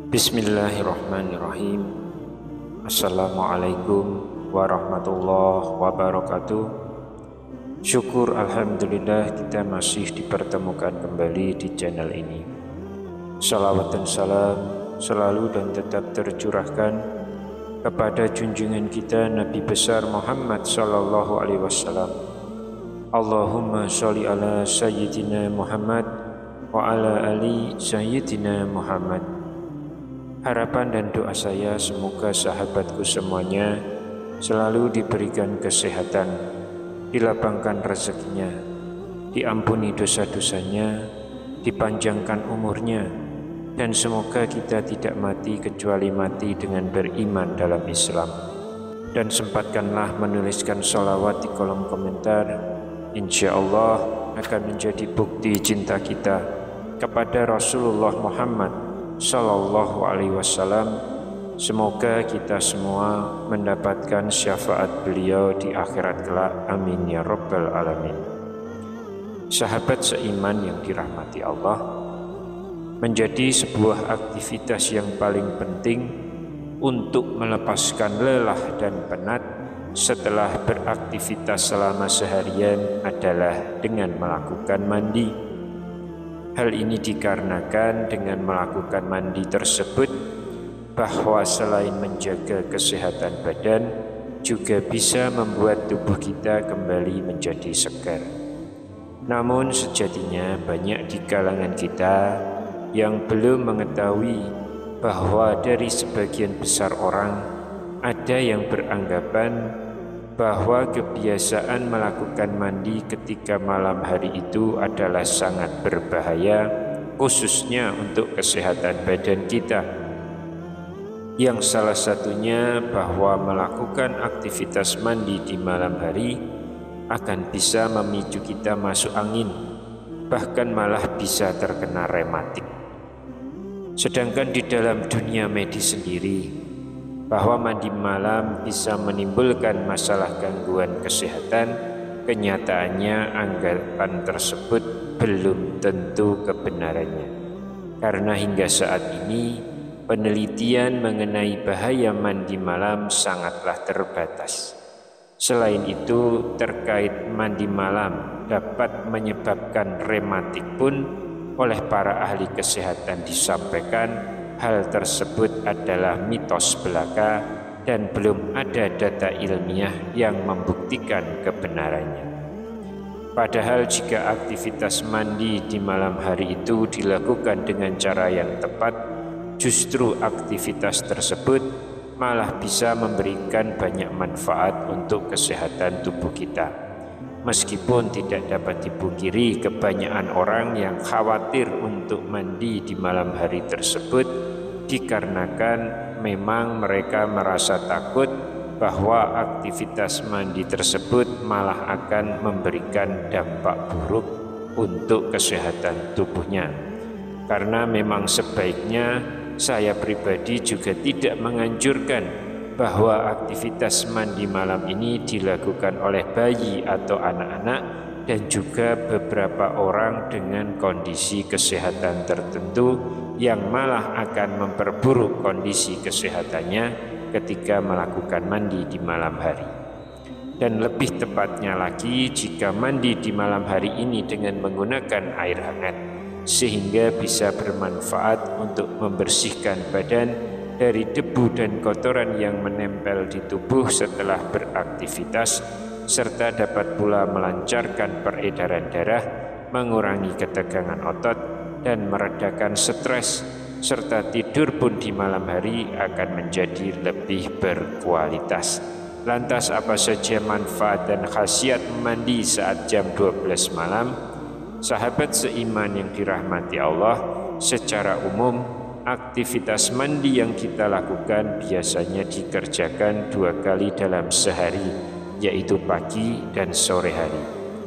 Bismillahirrahmanirrahim. Assalamualaikum warahmatullahi wabarakatuh. Syukur alhamdulillah kita masih dipertemukan kembali di channel ini. Salawat dan salam selalu dan tetap tercurahkan kepada junjungan kita Nabi besar Muhammad sallallahu alaihi wasallam. Allahumma sholli ala sayyidina Muhammad wa ala ali sayyidina Muhammad. Harapan dan doa saya semoga sahabatku semuanya selalu diberikan kesehatan, dilapangkan rezekinya, diampuni dosa-dosanya, dipanjangkan umurnya, dan semoga kita tidak mati kecuali mati dengan beriman dalam Islam. Dan sempatkanlah menuliskan sholawat di kolom komentar. Insya Allah akan menjadi bukti cinta kita kepada Rasulullah Muhammad sallallahu alaihi wasallam. Semoga kita semua mendapatkan syafaat beliau di akhirat kelak. Amin ya rabbal alamin. Sahabat seiman yang dirahmati Allah, menjadi sebuah aktivitas yang paling penting untuk melepaskan lelah dan penat setelah beraktivitas selama seharian adalah dengan melakukan mandi. Hal ini dikarenakan dengan melakukan mandi tersebut bahwa selain menjaga kesehatan badan, juga bisa membuat tubuh kita kembali menjadi segar. Namun sejatinya banyak di kalangan kita yang belum mengetahui bahwa dari sebagian besar orang ada yang beranggapan bahwa kebiasaan melakukan mandi ketika malam hari itu adalah sangat berbahaya, khususnya untuk kesehatan badan kita. Yang salah satunya bahwa melakukan aktivitas mandi di malam hari akan bisa memicu kita masuk angin, bahkan malah bisa terkena rematik. Sedangkan di dalam dunia medis sendiri, bahwa mandi malam bisa menimbulkan masalah gangguan kesehatan, kenyataannya anggapan tersebut belum tentu kebenarannya. Karena hingga saat ini penelitian mengenai bahaya mandi malam sangatlah terbatas. Selain itu, terkait mandi malam dapat menyebabkan rematik pun oleh para ahli kesehatan disampaikan hal tersebut adalah mitos belaka dan belum ada data ilmiah yang membuktikan kebenarannya. Padahal jika aktivitas mandi di malam hari itu dilakukan dengan cara yang tepat, justru aktivitas tersebut malah bisa memberikan banyak manfaat untuk kesehatan tubuh kita. Meskipun tidak dapat dipungkiri kebanyakan orang yang khawatir untuk mandi di malam hari tersebut dikarenakan memang mereka merasa takut bahwa aktivitas mandi tersebut malah akan memberikan dampak buruk untuk kesehatan tubuhnya. Karena memang sebaiknya saya pribadi juga tidak menganjurkan bahwa aktivitas mandi malam ini dilakukan oleh bayi atau anak-anak dan juga beberapa orang dengan kondisi kesehatan tertentu yang malah akan memperburuk kondisi kesehatannya ketika melakukan mandi di malam hari. Dan lebih tepatnya lagi jika mandi di malam hari ini dengan menggunakan air hangat, sehingga bisa bermanfaat untuk membersihkan badan dari debu dan kotoran yang menempel di tubuh setelah beraktivitas, serta dapat pula melancarkan peredaran darah, mengurangi ketegangan otot, dan meredakan stres, serta tidur pun di malam hari akan menjadi lebih berkualitas. Lantas apa saja manfaat dan khasiat mandi saat jam 12 malam? Sahabat seiman yang dirahmati Allah, secara umum aktivitas mandi yang kita lakukan biasanya dikerjakan 2 kali dalam sehari, yaitu pagi dan sore hari.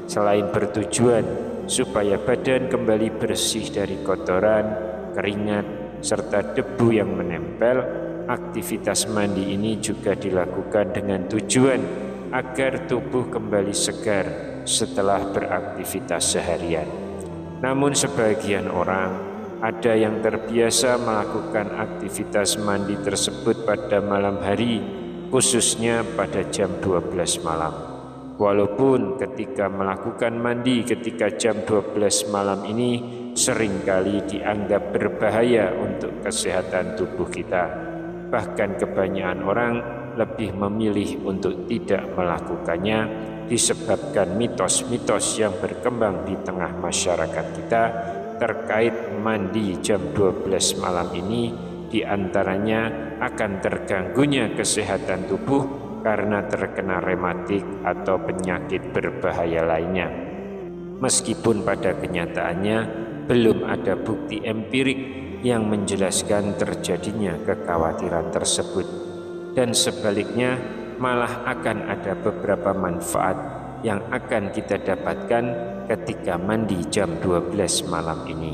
Selain bertujuan supaya badan kembali bersih dari kotoran, keringat, serta debu yang menempel, aktivitas mandi ini juga dilakukan dengan tujuan agar tubuh kembali segar setelah beraktivitas seharian. Namun sebagian orang ada yang terbiasa melakukan aktivitas mandi tersebut pada malam hari, khususnya pada jam 12 malam. Walaupun ketika melakukan mandi ketika jam 12 malam ini seringkali dianggap berbahaya untuk kesehatan tubuh kita. Bahkan kebanyakan orang lebih memilih untuk tidak melakukannya disebabkan mitos-mitos yang berkembang di tengah masyarakat kita terkait mandi jam 12 malam ini, diantaranya akan terganggunya kesehatan tubuh karena terkena rematik atau penyakit berbahaya lainnya. Meskipun pada kenyataannya belum ada bukti empirik yang menjelaskan terjadinya kekhawatiran tersebut, dan sebaliknya malah akan ada beberapa manfaat yang akan kita dapatkan ketika mandi jam 12 malam ini.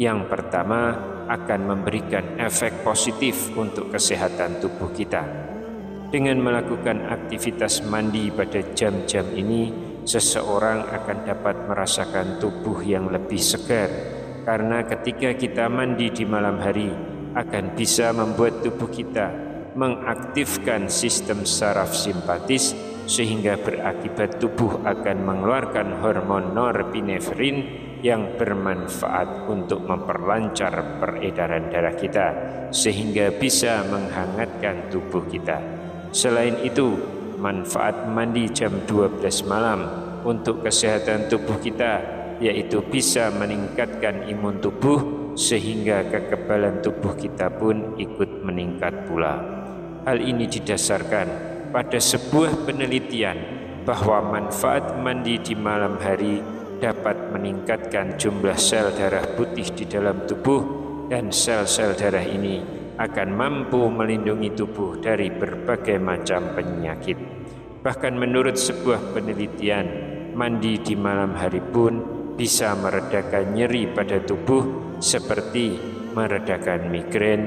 Yang pertama, akan memberikan efek positif untuk kesehatan tubuh kita. Dengan melakukan aktivitas mandi pada jam-jam ini, seseorang akan dapat merasakan tubuh yang lebih segar, karena ketika kita mandi di malam hari akan bisa membuat tubuh kita mengaktifkan sistem saraf simpatis, sehingga berakibat tubuh akan mengeluarkan hormon norepinefrin yang bermanfaat untuk memperlancar peredaran darah kita, sehingga bisa menghangatkan tubuh kita. Selain itu, manfaat mandi jam 12 malam untuk kesehatan tubuh kita yaitu bisa meningkatkan imun tubuh, sehingga kekebalan tubuh kita pun ikut meningkat pula. Hal ini didasarkan pada sebuah penelitian bahwa manfaat mandi di malam hari dapat meningkatkan jumlah sel darah putih di dalam tubuh, dan sel-sel darah ini akan mampu melindungi tubuh dari berbagai macam penyakit. Bahkan menurut sebuah penelitian, mandi di malam hari pun bisa meredakan nyeri pada tubuh seperti meredakan migrain,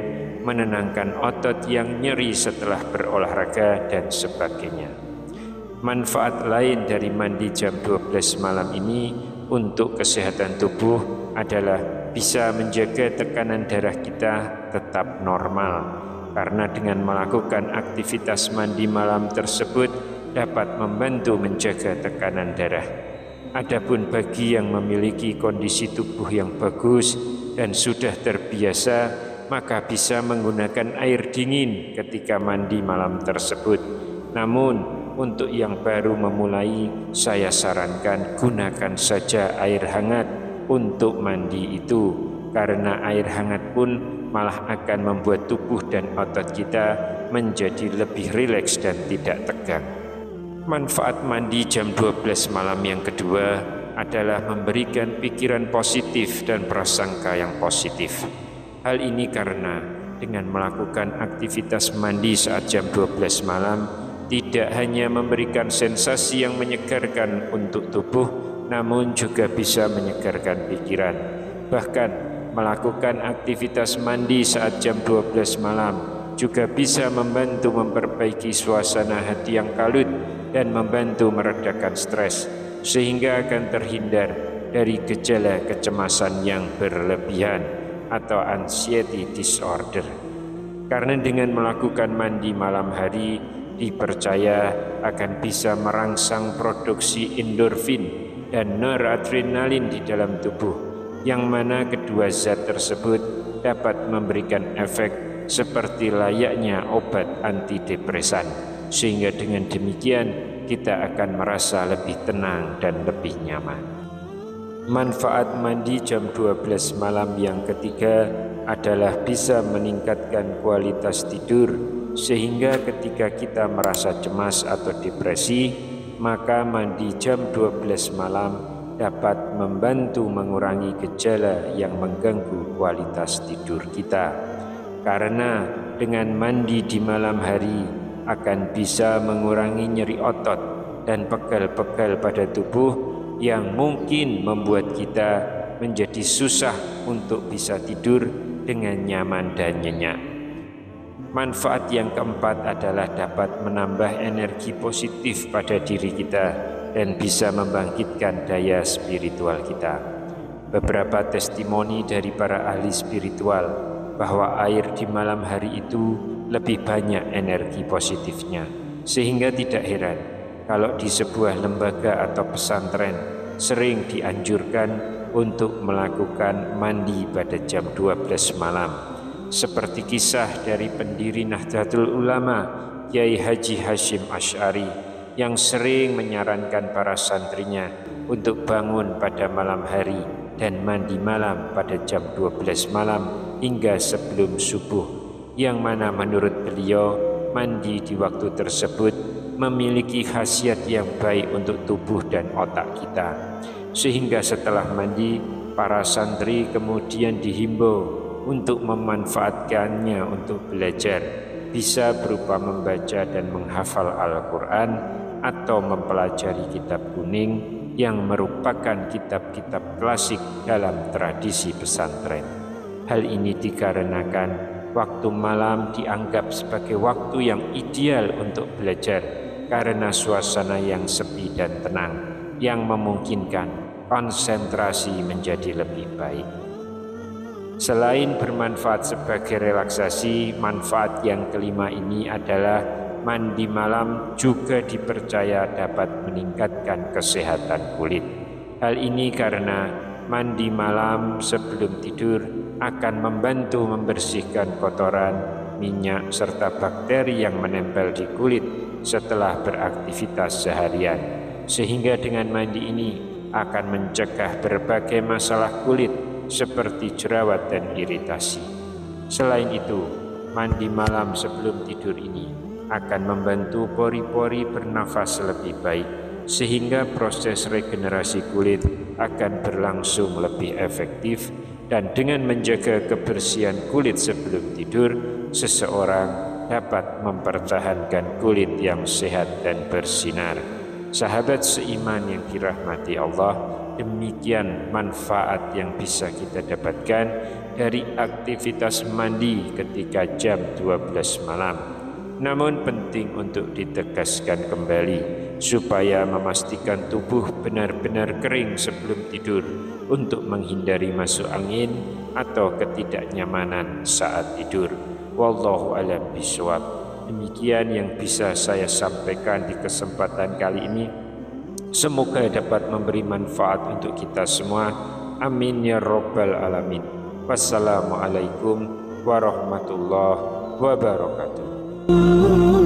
menenangkan otot yang nyeri setelah berolahraga, dan sebagainya. Manfaat lain dari mandi jam 12 malam ini untuk kesehatan tubuh adalah bisa menjaga tekanan darah kita tetap normal, karena dengan melakukan aktivitas mandi malam tersebut dapat membantu menjaga tekanan darah. Adapun bagi yang memiliki kondisi tubuh yang bagus dan sudah terbiasa, maka bisa menggunakan air dingin ketika mandi malam tersebut. Namun untuk yang baru memulai, saya sarankan gunakan saja air hangat untuk mandi itu, karena air hangat pun malah akan membuat tubuh dan otot kita menjadi lebih rileks dan tidak tegang. Manfaat mandi jam 12 malam yang kedua adalah memberikan pikiran positif dan prasangka yang positif. Hal ini karena dengan melakukan aktivitas mandi saat jam 12 malam tidak hanya memberikan sensasi yang menyegarkan untuk tubuh, namun juga bisa menyegarkan pikiran. Bahkan melakukan aktivitas mandi saat jam 12 malam juga bisa membantu memperbaiki suasana hati yang kalut dan membantu meredakan stres, sehingga akan terhindar dari gejala kecemasan yang berlebihan atau anxiety disorder. Karena dengan melakukan mandi malam hari dipercaya akan bisa merangsang produksi endorfin dan noradrenalin di dalam tubuh, yang mana kedua zat tersebut dapat memberikan efek seperti layaknya obat antidepresan, sehingga dengan demikian kita akan merasa lebih tenang dan lebih nyaman. Manfaat mandi jam 12 malam yang ketiga adalah bisa meningkatkan kualitas tidur, sehingga ketika kita merasa cemas atau depresi, maka mandi jam 12 malam dapat membantu mengurangi gejala yang mengganggu kualitas tidur kita. Karena dengan mandi di malam hari akan bisa mengurangi nyeri otot dan pegal-pegal pada tubuh yang mungkin membuat kita menjadi susah untuk bisa tidur dengan nyaman dan nyenyak. Manfaat yang keempat adalah dapat menambah energi positif pada diri kita dan bisa membangkitkan daya spiritual kita. Beberapa testimoni dari para ahli spiritual bahwa air di malam hari itu lebih banyak energi positifnya, sehingga tidak heran kalau di sebuah lembaga atau pesantren sering dianjurkan untuk melakukan mandi pada jam 12 malam. Seperti kisah dari pendiri Nahdlatul Ulama Kiai Haji Hashim Asy'ari yang sering menyarankan para santrinya untuk bangun pada malam hari dan mandi malam pada jam 12 malam hingga sebelum subuh, yang mana menurut beliau mandi di waktu tersebut memiliki khasiat yang baik untuk tubuh dan otak kita. Sehingga setelah mandi, para santri kemudian dihimbau untuk memanfaatkannya untuk belajar, bisa berupa membaca dan menghafal Al-Quran atau mempelajari kitab kuning yang merupakan kitab-kitab klasik dalam tradisi pesantren. Hal ini dikarenakan waktu malam dianggap sebagai waktu yang ideal untuk belajar karena suasana yang sepi dan tenang yang memungkinkan konsentrasi menjadi lebih baik. Selain bermanfaat sebagai relaksasi, manfaat yang kelima ini adalah mandi malam juga dipercaya dapat meningkatkan kesehatan kulit. Hal ini karena mandi malam sebelum tidur akan membantu membersihkan kotoran, minyak, serta bakteri yang menempel di kulit setelah beraktivitas seharian. Sehingga dengan mandi ini akan mencegah berbagai masalah kulit seperti jerawat dan iritasi. Selain itu, mandi malam sebelum tidur ini akan membantu pori-pori bernafas lebih baik, sehingga proses regenerasi kulit akan berlangsung lebih efektif. Dan dengan menjaga kebersihan kulit sebelum tidur, seseorang dapat mempertahankan kulit yang sehat dan bersinar. Sahabat seiman yang dirahmati Allah, demikian manfaat yang bisa kita dapatkan dari aktivitas mandi ketika jam 12 malam. Namun penting untuk ditegaskan kembali supaya memastikan tubuh benar-benar kering sebelum tidur untuk menghindari masuk angin atau ketidaknyamanan saat tidur. Wallahu a'lam bishawab. Demikian yang bisa saya sampaikan di kesempatan kali ini. Semoga dapat memberi manfaat untuk kita semua. Amin ya rabbal alamin. Wassalamualaikum warahmatullahi wabarakatuh.